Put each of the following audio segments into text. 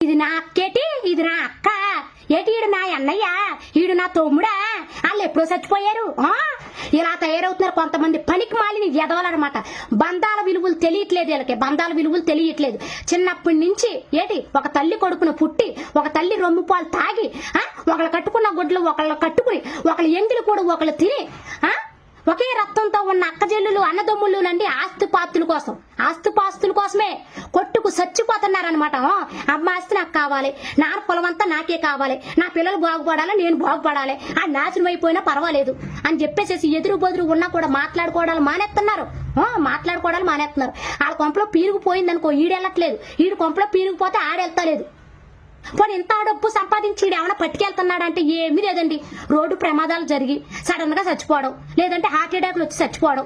ఇది నా అక్కేటి, ఇది నా అక్క ఏటి, ఈడు నా అన్నయ్య, ఈడు నా తమ్ముడా, వాళ్ళు ఎప్పుడో చచ్చిపోయారు. ఇలా తయారవుతున్నారు కొంతమంది పనికి మాలిన ఎదవాలన్నమాట. బంధాల విలువలు తెలియట్లేదు వీళ్ళకి, బంధాల విలువలు తెలియట్లేదు. చిన్నప్పటి నుంచి ఏటి ఒక తల్లి కొడుకును పుట్టి, ఒక తల్లి రొమ్ము పాలు తాగి, ఒకళ్ళు కట్టుకున్న గుడ్లు ఒకళ్ళు కట్టుకుని, ఒకళ్ళు ఎంగిలి కూడా ఒకళ్ళు తిని, ఒకే రక్తంతో ఉన్న అక్కజెల్లులు అన్నదమ్ములు నండి ఆస్తుపాస్తుల కోసమే కొట్టుకు చచ్చిపోతున్నారనమాట. అమ్మ ఆస్తి నాకు కావాలి, నా పొలం అంతా నాకే కావాలి, నా పిల్లలు బాగుపడాలి, నేను బాగుపడాలి, ఆ నాశనం అయిపోయినా పర్వాలేదు అని చెప్పేసి ఎదురు బదురు ఉన్నా కూడా మాట్లాడుకోవడాలు మానేస్తున్నారు. వాళ్ళ కొంపలో పీరుగుపోయిందనుకో ఈడెళ్ళట్లేదు, ఈడు కొంపలో పీరుగుపోతే ఆడెళ్తలేదు. పోనీ ఇంత డబ్బు సంపాదించి ఏమైనా పట్టుకెళ్తున్నాడంటే ఏమీ లేదండి. రోడ్డు ప్రమాదాలు జరిగి సడన్ గా చచ్చిపోవడం, లేదంటే హార్ట్ అటాక్లు వచ్చి చచ్చిపోవడం.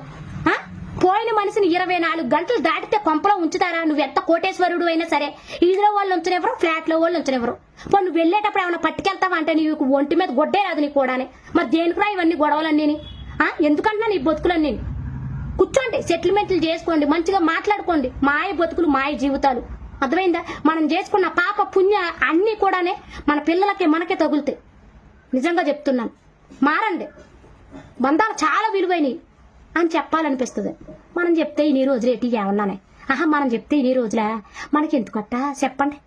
పోయిన మనిషిని 24 గంటలు దాటితే కొంపలో ఉంచుతారా? నువ్వు ఎంత కోటేశ్వరుడు అయినా సరే ఈదులో వాళ్ళు ఉంచనివ్వరు, ఫ్లాట్ లో వాళ్ళు ఉంచనివ్వరు. పోనీ నువ్వు వెళ్ళేటప్పుడు ఏమైనా పట్టుకెళ్తావా అంటే నీకు ఒంటి మీద గొడ్డే రాదు నీకు కూడానే. మరి దేనికిరా ఇవన్నీ గొడవలన్నీ? ఎందుకంటున్నా నీ బతుకులన్నీ? కూర్చోండి, సెటిల్మెంట్లు చేసుకోండి, మంచిగా మాట్లాడుకోండి. మాయ బతుకులు, మాయ జీవితాలు. అర్థమైందా? మనం చేసుకున్న పాప పుణ్య అన్ని కూడానే మన పిల్లలకి మనకే తగులుతాయి. నిజంగా చెప్తున్నాను, మారండి. బంధాలు చాలా విలువైనవి అని చెప్పాలనిపిస్తుంది. మనం చెప్తే ఇన్ని రోజులు ఎట్టి ఏమన్నానే, మనం చెప్తే ఇన్ని రోజులా మనకి ఎందుకట్టా చెప్పండి.